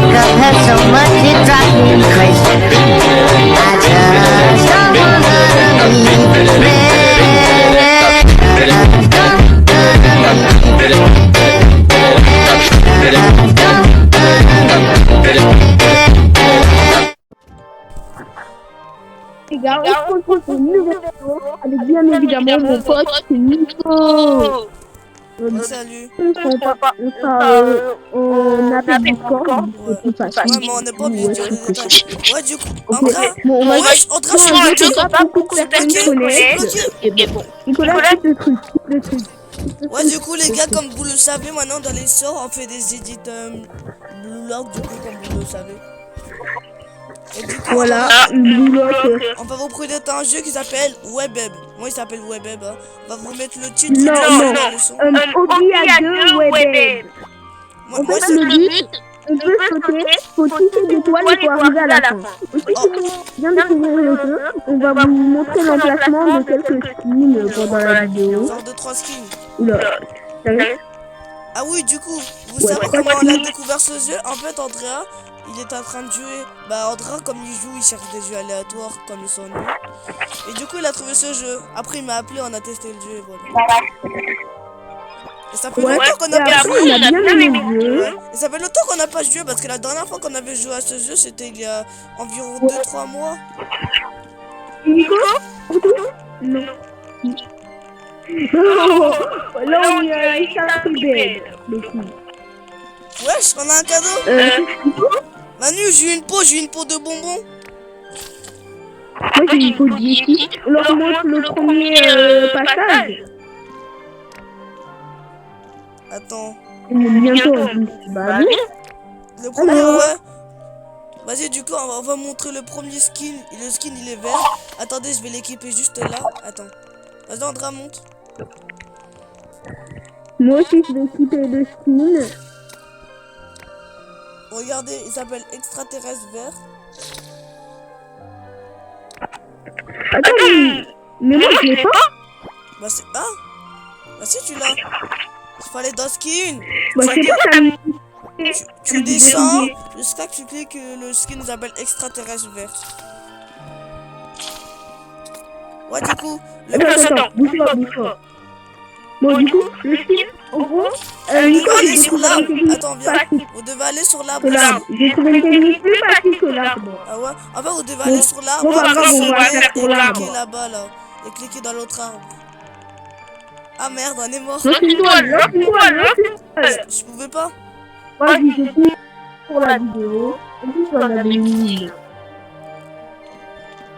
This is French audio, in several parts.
makeup has so much it drives me crazy. I just don't wanna leave me. Les gars, on se retrouve pour une nouvelle vidéo avec bien évidemment mon pote Nico. Salut. On appelle Discord. Ouais, mais on n'est pas obligé de dire les détails. Ouais, du coup, Ok, Andra, bon, on va Andra, je suis bloqué. pas beaucoup de personnes Je suis connaissent. bloqué. Et bon, Nicolas, quitte le truc, quitte le truc. Ouais, du coup, les gars, comme vous le savez, maintenant dans les sorts, on fait des édits Blue du coup, comme vous le savez. Et du coup, Voilà, Blue Lock. on va vous présenter un jeu qui s'appelle Webeb. Moi, il s'appelle Webeb. Hein. On va vous mettre le titre. Non, le son. Obi à deux Webeb. Moi, En fait, le but, on peut sauter, faut tisser des toiles et faut arriver à la fin. Aussi, si vous bien découvrir le jeu, on va vous montrer l'emplacement de quelques skins pendant la vidéo. genre de 3 skins. Oula, sérieux? Ah oui, du coup, vous Ouais, savez trois comment on a skins. découvert ce jeu? En fait, Andrea, il est en train de jouer. Bah, Andrea, comme il joue, il cherche des jeux aléatoires, comme son nom. Et du coup, il a trouvé ce jeu. Après, il m'a appelé, on a testé le jeu, et voilà. Et ça fait Ouais, longtemps qu'on et n'a pas après, joué. on a bien aimé le jeu. Ouais. Et ça fait longtemps qu'on n'a pas joué parce que la dernière fois qu'on avait joué à ce jeu, c'était il y a environ 2-3 mois. Nico? Non. Oh, là, on est à Starry Bed. Le coup. Wesh, on a un cadeau. Manu, j'ai une peau de bonbons. Moi, j'ai une peau de Yeti. On leur montre le premier passage. Attends. Bientôt, en plus. Bah oui. Le premier, Alors. ouais. Vas-y, du coup, on va montrer le premier skin. Et le skin, il est vert. Attendez, je vais l'équiper juste là. Attends. Vas-y, Andra, monte. Moi aussi, je vais équiper le skin. Regardez, il s'appelle extraterrestre vert. Attends, mais moi, je l'ai pas. Bah, c'est. Ah! Bah, si, tu l'as. Il fallait dans skin. Bah, c'est pas ça. Tu descends jusqu'à que tu cliques le skin s'appelle extraterrestre vert. Ouais, du coup, Attends, bouge pas. Bon, du coup, le skin, en gros, Nico, aller j'ai sur découvert l'arbre. une technique Attends, viens. facile Vous devez aller sur l'arbre. que l'arbre. J'ai trouvé une technique plus facile que l'arbre. Ah ouais? En fait, vous devez aller sur l'arbre. Bon, bah, grave, on va faire pour et l'arbre. cliquer là-bas, là. Et cliquer dans l'autre arbre. Ah merde, on est mort. Lance une toile. Je pouvais pas. Vas-y, c'est tout pour la vidéo. En plus, on a des mines.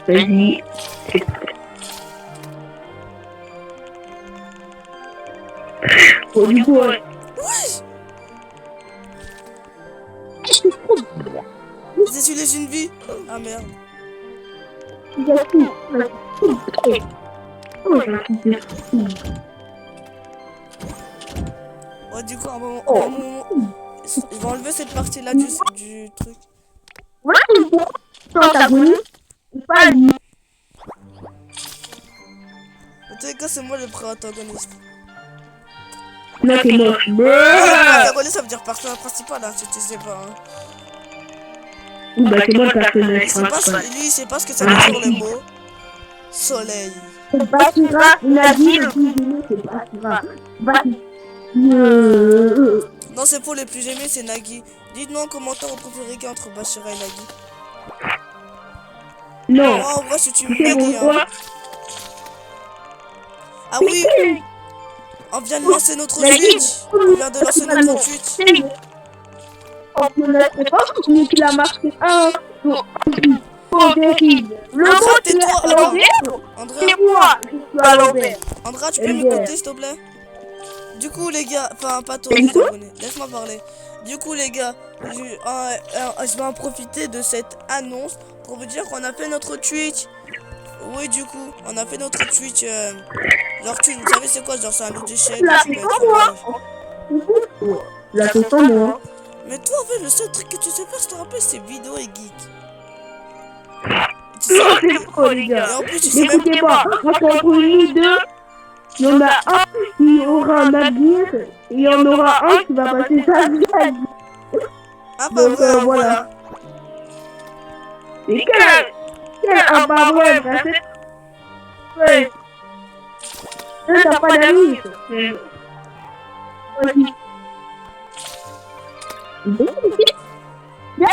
Vas-y. Bon, du coup, ouais. C'est sur les une vie. Ah merde. Il y a tout. Oh, j'ai un truc de fou. Ouais, du coup, je vais enlever cette partie-là du truc. Ouais, c'est bon. Protagoniste, c'est pas lui. En tous les cas, c'est moi le protagoniste. Non, c'est moche. Le protagoniste, ça veut dire personnage principal, hein, si tu sais pas. Hein. Oui, bah, c'est moi le personnage Il sait pas ce que ça veut dire le mot soleil. C'est Bakira, il a dit le plus aimé, c'est Bakira. Non, c'est pour les plus aimés, c'est Nagui. Dites-nous en commentaire vous préférez qui entre Bashira et Nagui. Non. Oh, en vrai, si tu me C'est Nagui, pourquoi? hein. Ah oui, on vient de lancer notre Twitch. On vient de lancer notre Twitch. On peut mettre pas, mais qu'il a marqué un. Pour dérive. Le Andra, mot, tu es tais-toi, à attends. l'envers. Andra, C'est moi, je suis à l'envers. Andra, tu peux m'écouter, s'il te plaît? Du coup, les gars, enfin, pas toi, les abonnés, laisse-moi parler. Du coup, les gars, je vais en profiter de cette annonce pour vous dire qu'on a fait notre Twitch. Oui, du coup, on a fait notre Twitch. Genre, vous savez, c'est quoi? Genre, c'est un lot d'échelle. Tu l'as fait sans moi. Tu l'as fait sans moi. Mais toi, en fait, le seul truc que tu sais faire, je te rappelle, c'est vidéo et geek. Tu sais, C'est trop, les et gars. en plus, tu sais même N'écoutez pas, parce qu'entre nous deux, il y en a un qui aura un navire et il y en aura un qui va passer sa vie à dire. Ah bah Donc voilà. voilà. Et quel ah bah ouais, bah c'est... Ouais. Là, t'as pas d'amis. Vas-y. Il y a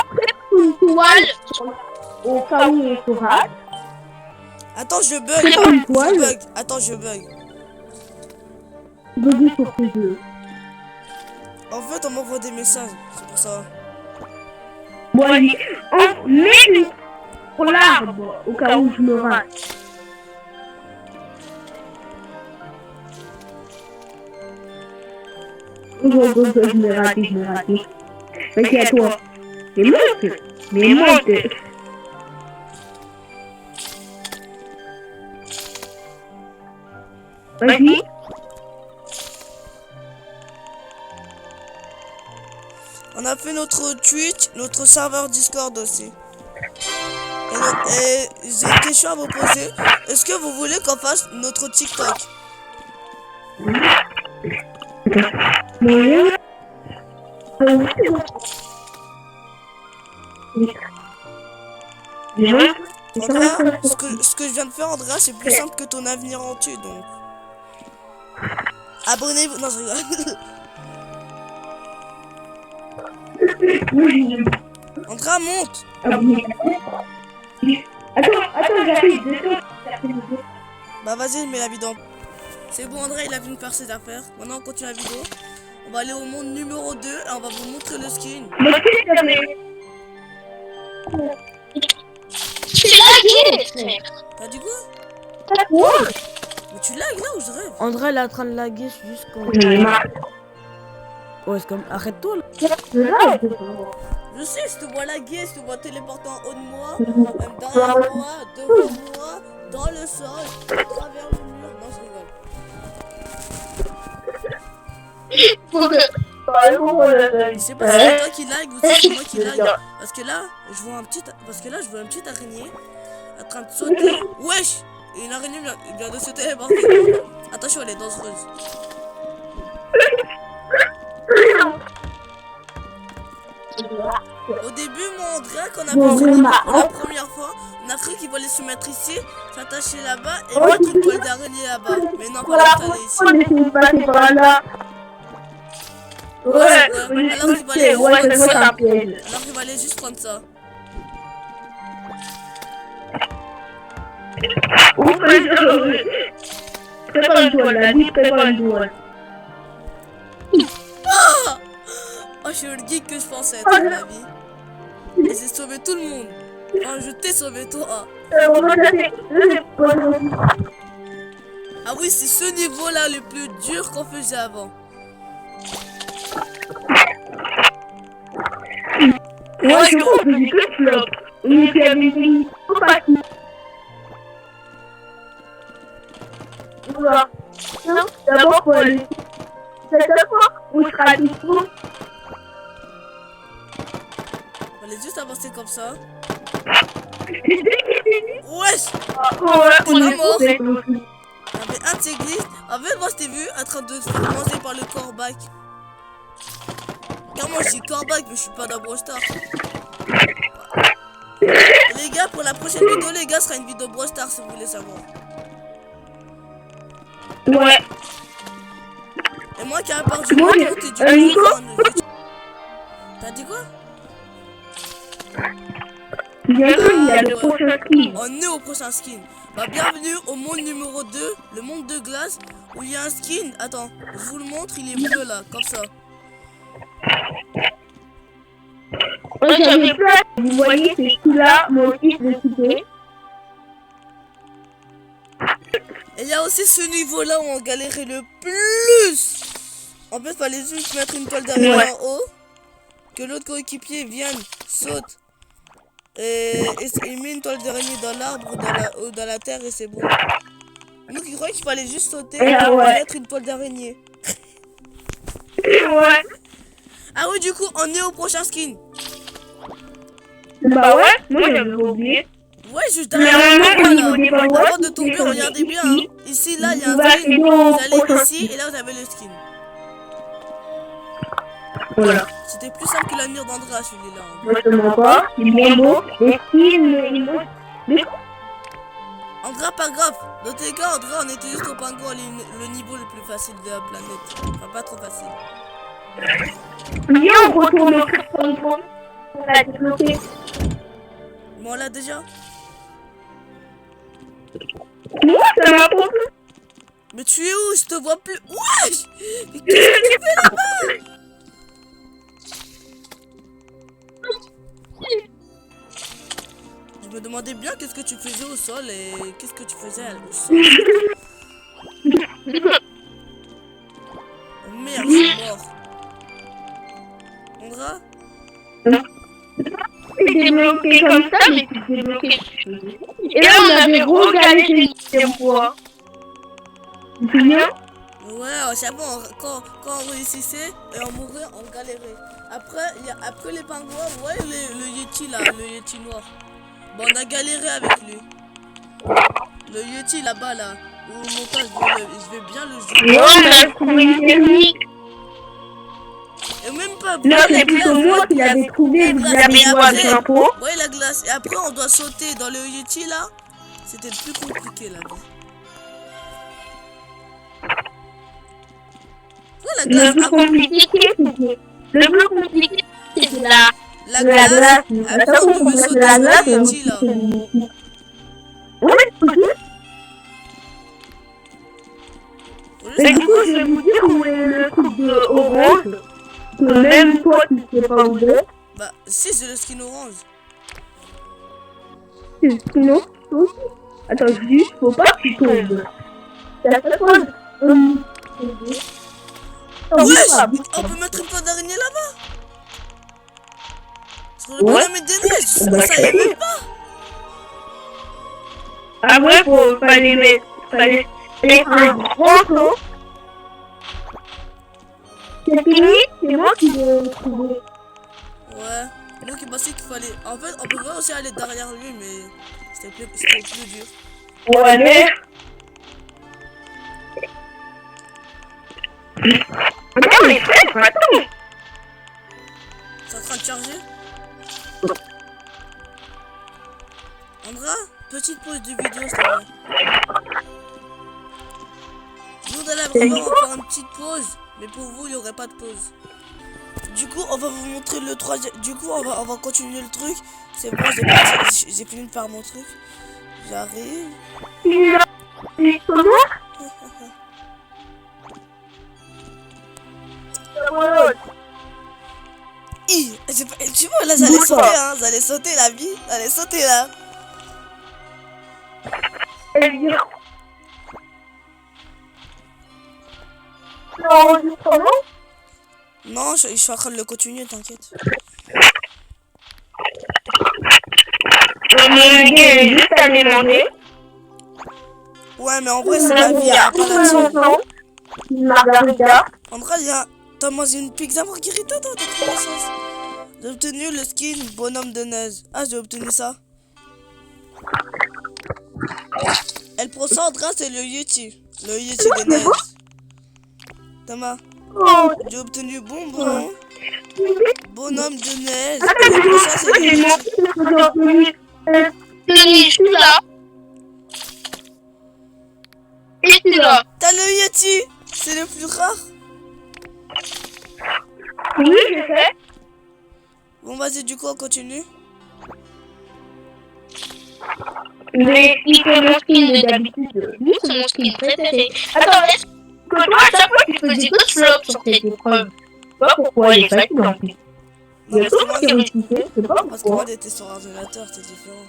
une toile au cas où on se rate. Attends, je C'est bug. pas une Je toile. bug. Attends, je bug. Buggy sur tes jeux. En fait, on m'envoie des messages. C'est pour ça. Bon, allez, on met une pour l'arbre au cas où je me rate. Je me rate. Mais c'est à toi. Mais monte. Mais monte. Vas-y. On a fait notre Twitch, notre serveur Discord aussi. Et j'ai une question à vous poser. Est-ce que vous voulez qu'on fasse notre TikTok? Moyen. Andrea, ce que je viens de faire, Andrea, c'est plus simple que ton avenir entier, donc. Abonnez-vous. Non, je rigole. Andrea, monte. Attends, j'arrive. Bah vas-y, je mets la vidéo. C'est bon, Andrea, il a fini de faire ses affaires. Maintenant, on continue la vidéo. On va aller au monde numéro 2 et on va vous montrer le skin. T'as dit quoi? Mais tu lags là ou je rêve? André, elle est en train de laguer juste quand... Ouais, c'est comme... Arrête-toi, là. Je sais, je te vois laguer, je te vois téléporter en haut de moi, derrière moi, devant moi, dans le sol, à travers le mur. Non, je rigole. Je sais pas si c'est toi qui lag ou si c'est moi qui lag. Parce que là, je vois un petit araignée en train de sauter. Wesh! Et une araignée vient de se téléporter. Attention, elle est dangereuse. Au début, moi, Andrea, quand on a vu ce niveau pour la première fois, on a cru qu'il voulait se mettre ici, s'attacher là-bas et mettre une toile d'araignée là-bas. Mais non, pas l'installer ici. Ouais. Alors qu'il va aller juste prendre ça. Oh, je suis le geek que je pensais être dans la vie. Et j'ai sauvé tout le monde. Enfin, je t'ai sauvé toi. Ah oui, c'est ce niveau-là le plus dur qu'on faisait avant. Ouais, je crois que j'ai que le flop. Et puis avec une compagnie. Voilà. D'abord, pour aller. Cette fois, on sera dispo. On allait juste avancer comme ça. Wesh! On est mort. Il y avait un de ces glisses. En fait, moi, je t'ai vu en train de se faire manger par le corbac. Car moi, je suis corbac, mais je suis pas dans Brawl Stars. Les gars, pour la prochaine vidéo, les gars, ce sera une vidéo Brawl Stars si vous voulez savoir. Ouais. Et moi qui ai perdu mon compte et du coup, t'as dit quoi? Il y a le prochain skin. On est au prochain skin. Bah, bienvenue au monde numéro 2, le monde de glace, où il y a un skin. Attends, je vous le montre, il est bleu là, comme ça. J'avais plein. Vous voyez, c'est celui-là, mon fils de cité. Et il y a aussi ce niveau-là où on galérait le plus. En fait, fallait juste mettre une toile d'araignée en haut, que l'autre coéquipier vienne, saute, et met une toile d'araignée dans l'arbre ou dans la terre et c'est bon. Nous qui croyaient qu'il fallait juste sauter et mettre une toile d'araignée. Ouais. Ah oui, du coup, on est au prochain skin. Bah ouais, moi j'avais oublié. Ouais, juste derrière moi, avant de tomber, regardez bien. Hein. Ici, là, il y a un skin. Vous allez ici et là, vous avez le skin. Voilà. C'était plus simple que la mire d'Andrea, celui-là. Hein. Moi, je te mens pas. Il est bien beau. Et il monte. Mais Andrea, pas grave. Dans tes cas, Andrea, on était juste au pingouin, le niveau le plus facile de la planète. Enfin, pas trop facile. viens, on retourne au pont. On a débloqué. Mais on l'a déjà. Non, ça m'a pas plu. Mais tu es où? Je te vois plus. Wesh! Mais qu'est-ce que tu fais là-bas? Je me demandais bien qu'est-ce que tu faisais au sol et qu'est-ce que tu faisais au sol. Oh merde, je suis mort. Andra? C'est débloqué comme ça, mais c'est débloqué. Et là, on avait regalé une deuxième fois. Tu te souviens? Ouais, c'est bon, quand on réussissait et on mourait, on galérait. Après les pingouins, ouais, le Yeti là, le Yeti noir. Bon, on a galéré avec lui. Le Yeti là-bas là, au montage, je vais bien le jouer. Ouais, on a trouvé une technique. Et même pas Là, la c'est plutôt glace. moi qui l'avais trouvé, vous avez joué avec un pot. Ouais, la glace. Et après, on doit sauter dans le Yeti là. C'était le plus compliqué là. Ouais, la glace. Le plus compliqué, c'était La glace. Après, on pouvait sauter la sur glace, le Yeti là. Ouais, ok. Faut Et juste- du coup, je vais vous dire où est le truc de orange. Que même toi, tu sais pas où c'est. Bah, si, c'est le skin orange. Sinon, aussi. Attends, juste, faut pas que tu tombes. Ça se pose. Wesh! On peut mettre une pointe d'araignée là-bas? Sur le bonhomme des neiges, ça y est même pas! Après, fallait mettre un grand saut. C'est fini, c'est moi qui l'ai trouvé. Ouais, moi qui pensais qu'il fallait. En fait, on pouvait aussi aller derrière lui, mais c'était plus dur. Ouais, mais... Attends, mais frère, attends. C'est en train de charger? Andra, petite pause de vidéo, s'il te plaît. Nous, dans la vraie vie, on va faire une petite pause, mais pour vous, il n'y aurait pas de pause. Du coup, on va vous montrer le troisième. Du coup, on va continuer le truc. C'est bon, j'ai fini de faire mon truc. J'arrive. Comment? Tu vois, là, j'allais sauter, hein. J'allais sauter la vie. J'allais sauter là. Non, je suis en train de le continuer, t'inquiète. Juste à demander. Ouais, mais en vrai, c'est la vie, hein, pas la tienne. Margarita. Andra, t'as mangé une pizza margarita, toi, t'as trop la chance. J'ai obtenu le skin bonhomme de neige. Ah, j'ai obtenu ça. Elle procède, Andra, c'est le Yeti. Le Yeti de neige. Thomas, j'ai obtenu bonbon. Bonhomme de neige. Et ça, c'est le Yeti. Celui-là. Et celui-là. T'as le Yeti. C'est le plus rare. Oui, je sais. Bon, vas-y, du coup, on continue. Mais il fait mon skin de d'habitude. Lui, c'est mon skin préféré. Attends, est-ce que toi, à chaque fois, tu faisais d'autres flops sur cette épreuve? Je sais pas pourquoi, il est facile en plus. Non, Il y a parce que tout moi, qui est réussi, je sais pas parce que moi, pourquoi. d'être sur ordinateur, c'est différent.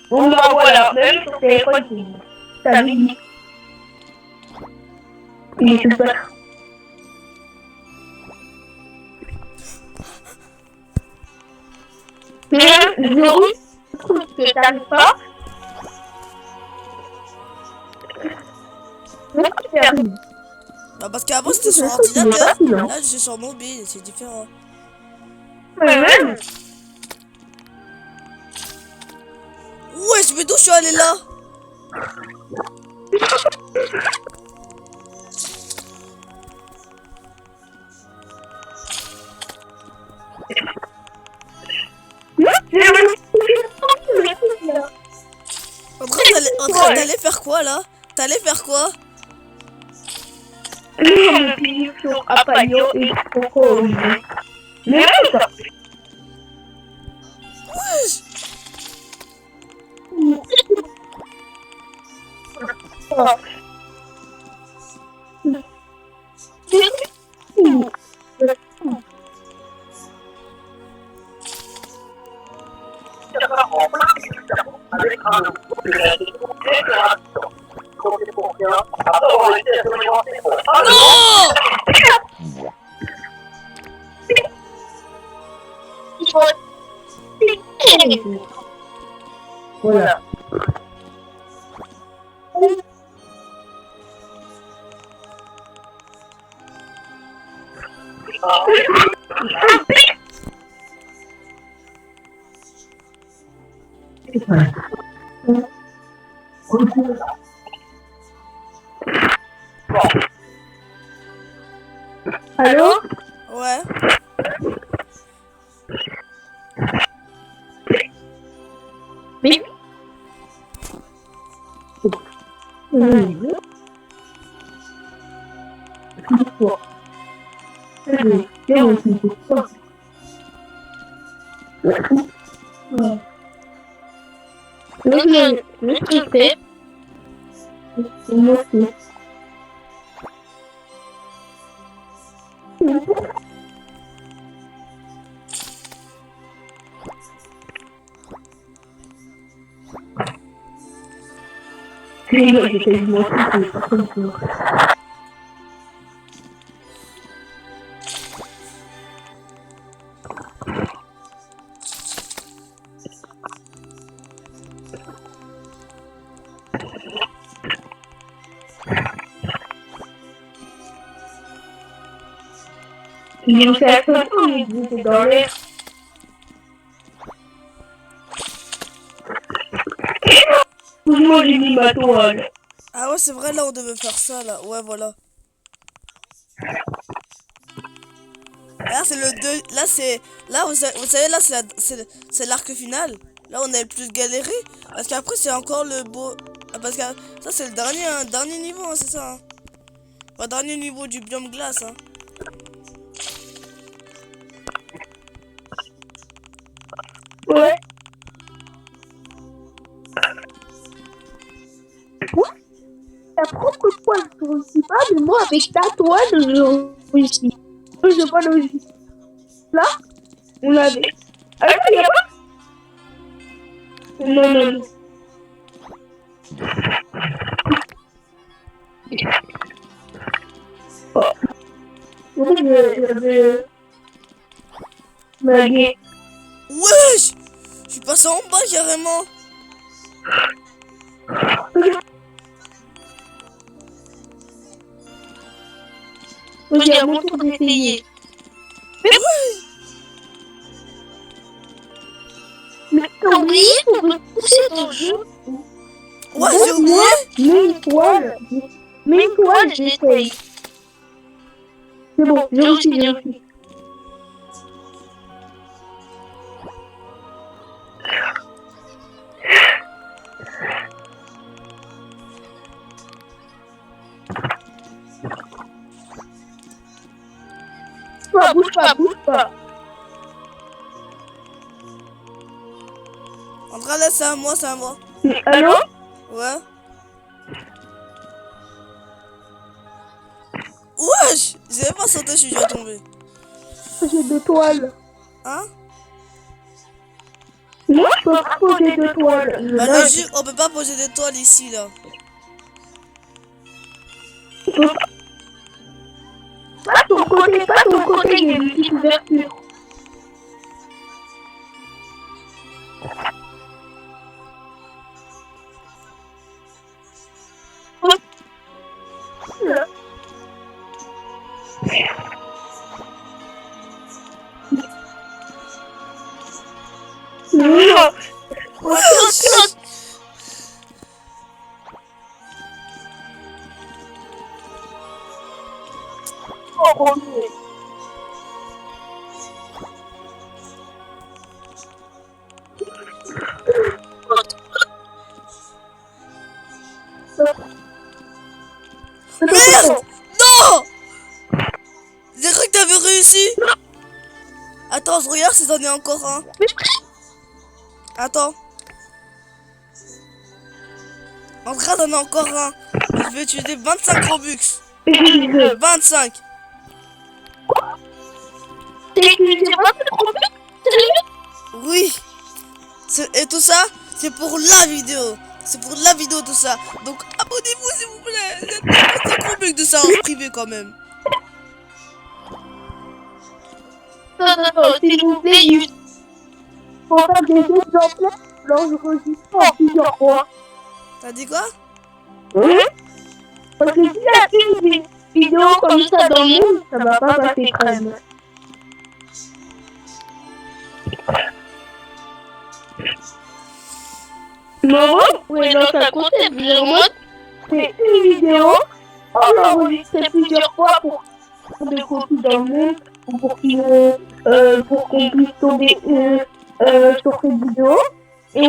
Bon, bah voilà, même sur téléphone, ça vit. Il est super. Mais je trouve que t'arrives pas. Bah, parce qu'avant, c'était sur ordinateur. Là, je suis sur mobile, c'est différent. Ouais. Wesh, mais d'où je suis allé là? T'allais faire quoi là? T'allais faire quoi? Je pile sur Apayo et Coco. Mais ça. Voilà. Allô? Ouais. Oui. Il me fait attention, mais il était dans l'air. Moi, j'ai mis ma toile. Ah ouais, c'est vrai, là, on devait faire ça, là. Ouais, voilà. Là, c'est le 2. Là, c'est... Là, vous savez, là, c'est l'arc final. Là, on a le plus galéré. Parce qu'après, c'est encore le beau... Ah, parce que ça, c'est le dernier niveau, hein, c'est ça. Hein. Enfin, dernier niveau du biome glace, hein. Ouais. Ta propre toile, je réussis pas, mais moi, avec ta toile, je réussis. Je sais pas logique. Là, on avait. Ah, là, il y a pas. Non, non, non. Oh. En fait, j'avais. Magué. Wesh! Je suis passé en bas, carrément. Ok, à mon tour d'essayer. Mais t'as oublié pour repousser ton jeu. Ouais, j'ai oublié. Mets une toile. Mets une toile, j'essaye. C'est bon, j'ai réussi. Bouge pas. Andra, là, c'est à moi, c'est à moi. Allô? Ouais. Wesh! J'ai pas sauté, je suis déjà tombé. J'ai 2 toiles. Hein? Moi, je peux pas poser 2 toiles. Bah, logique, on peut pas poser des toiles ici, là. Pas ton côté, il y a une petite ouverture. Non. Wesh! réussi. Attends, je regarde si j'en ai encore un. Attends. En vrai, j'en ai encore un. Je vais utiliser 25 Robux. 25. Oui. Et tout ça, c'est pour la vidéo. C'est pour la vidéo tout ça. Donc abonnez-vous s'il vous plaît. Il y a 25 Robux de ça en privé quand même. S'il vous plaît, il faut faire des exemplaires l'enregistre en plusieurs fois. T'as dit quoi? Parce que si la une vidéo comme ça dans le monde, ça va pas passer crème. Maman, oui, dans sa compte, elle c'est une vidéo, on l'a enregistrée plusieurs fois pour faire des copies dans le monde, ou pour qu'on puisse tomber sur cette vidéo. Et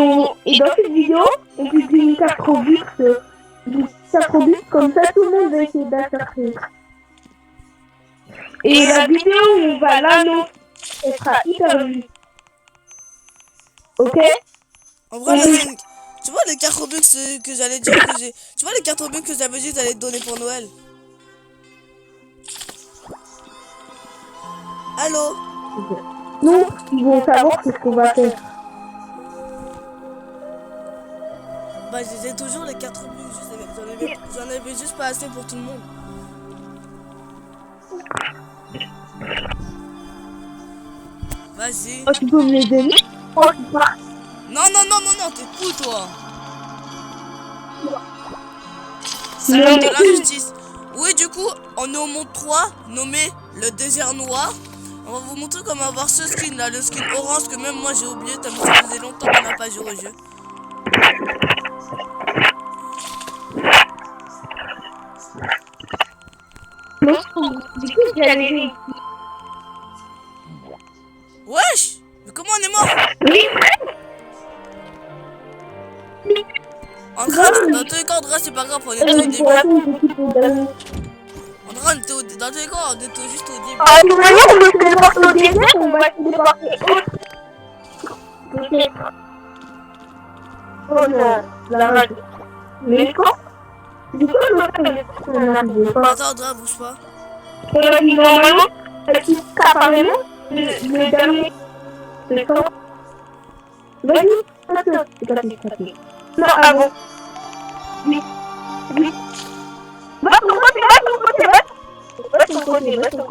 dans cette vidéo, on publie une carte Robux, comme ça tout le monde va essayer d'interpréter. Et la vidéo où on va l'annoncer, elle sera hyper vue. Ok? En vrai, là, tu vois les cartes Robux que j'allais dire que j'ai. Tu vois les cartes Robux que j'avais dit que j'allais te donner pour Noël. Allô? Nous, ils vont savoir ce qu'on va faire. Bah j'ai toujours les 4 Robux, j'en avais juste pas assez pour tout le monde. Vas-y. Oh, tu peux me les donner? Non, t'es fou toi. C'est Non, de mais- l'injustice. Oui, du coup, on est au monde 3, nommé le désert noir. On va vous montrer comment avoir ce skin là, le skin orange que même moi j'ai oublié, tellement ça faisait longtemps qu'on n'a pas joué au jeu. Du coup, j'allais... Wesh! Mais comment on est mort? En grave, dans tous les cas, en grave, c'est pas grave, on était au début. En grave, on était dans tous les cas, on était juste au début. Ah, de toute manière, on va se débarquer au désert, on va se débarquer peut-être. Oh non, la rage. Mais quand? Du coup, on n'arrivait pas. Attends, Andra, bouge pas. On a dit normalement, qui apparemment, le dernier, c'est quand? Vas-y, attends, c'est capté. Non, avant. Oui. Va ton côté. Va ton côté. Tout est va ton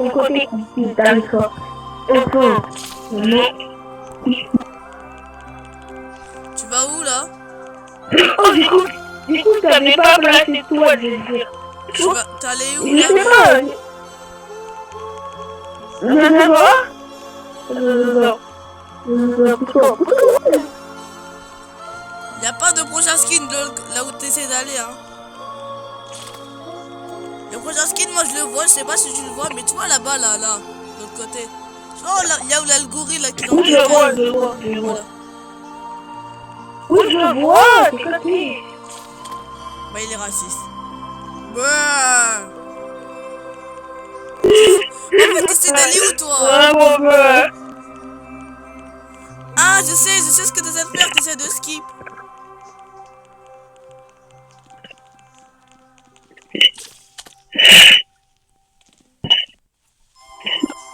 côté. D'accord. Tu vas où là? Oh, du coup, t'avais pas placé toi, je veux dire. T'es allé où Je sais là? pas. Je sais pas. Y'a pas de prochain skin là où t'essaies d'aller, hein. Le prochain skin, moi je le vois, je sais pas si tu le vois, mais tu vois là-bas, là, de l'autre côté. Tu vois, là, y a où là le gorille là qui est dans Oui, je vois. Voilà. Oui, je vois, c'est capté. Bah, il est raciste. Ouais. En fait, t'essaies d'aller où toi? Ah, je sais ce que t'essaies de faire, t'essaies de skip.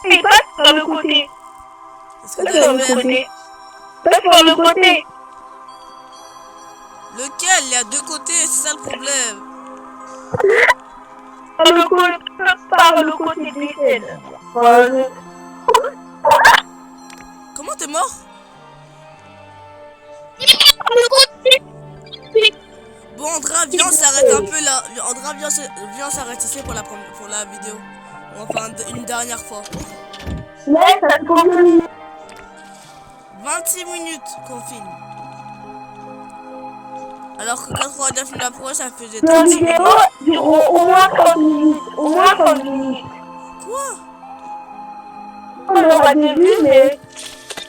Il passe par le côté. Est-ce que t'as le même? Passe par le côté. Lequel? Il y a deux côtés, c'est ça le problème. Par le côté des scènes. Comment t'es mort? Bon, Andra, viens, on s'arrête un peu là. Andra, viens, on s'arrête ici pour la vidéo. On va faire une dernière fois. Ouais, ça fait combien de minutes? 26 minutes qu'on filme. Alors que 89 minutes après, ça faisait La 36 vidéo minutes. dure au moins 30 minutes. Au moins 30 minutes. Quoi? On aura début, mais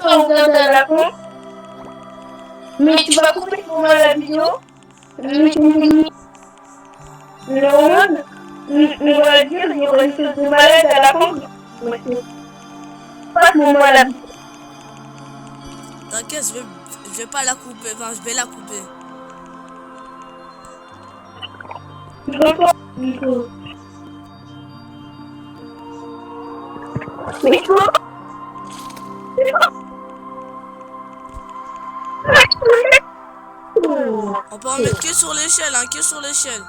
on regarde à la fin. Mais tu vas couper pour moi la vidéo. Mais tu me dis. Mais en mode, on va dire, il y aura une chose de malade à la fin. Ouais, passe-moi la vidéo. T'inquiète, je vais pas la couper. Enfin, je vais la couper. Je reprends. Nico. Mais toi On peut en mettre que sur l'échelle, hein, que sur l'échelle.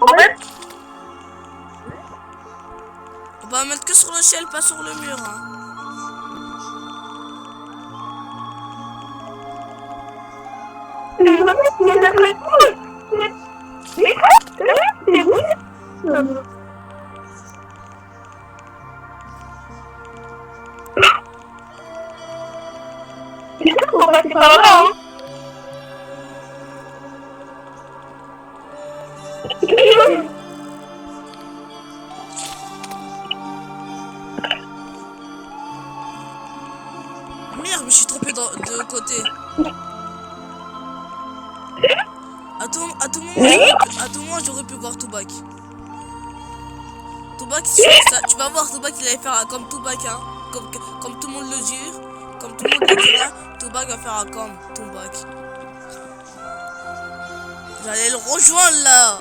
En fait, On peut en mettre que sur l'échelle, pas sur le mur. Hein. on va passer par là, hein. Merde, je me suis trompé de côté. À tout moment, j'aurais pu voir Tubac. Tubac, tu vas voir, Tubac, il allait faire comme Tubac, hein. Comme tout le monde le jure. Comme tout le monde le dira, Tubac va faire comme Tubac. J'allais le rejoindre là.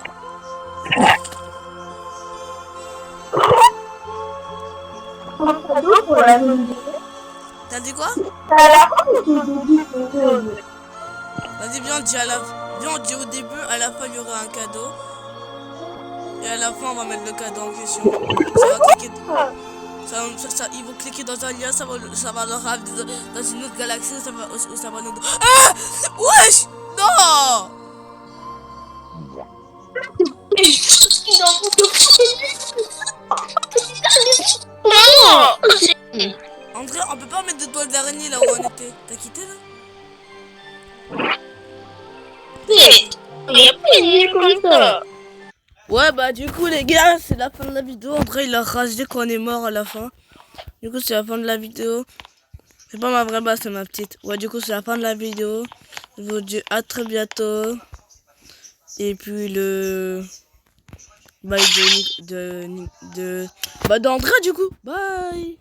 T'as dit quoi? Vas-y, viens, on dit au début, à la fin il y aura un cadeau. Et à la fin on va mettre le cadeau en question. Ça va cliquer. Ils vont cliquer dans un lien, ça va leur ramener dans une autre galaxie, ça va nous... Ah! Wesh! Non! André, on peut pas mettre de toile d'araignée là où on était. T'as quitté là? Ouais, bah du coup les gars, c'est la fin de la vidéo. André il a ragé qu'on est mort à la fin. Du coup c'est la fin de la vidéo. C'est pas ma vraie base, c'est ma petite. Ouais, du coup c'est la fin de la vidéo. Je vous dis à très bientôt. Et puis le... Bye d'André du coup. Bye.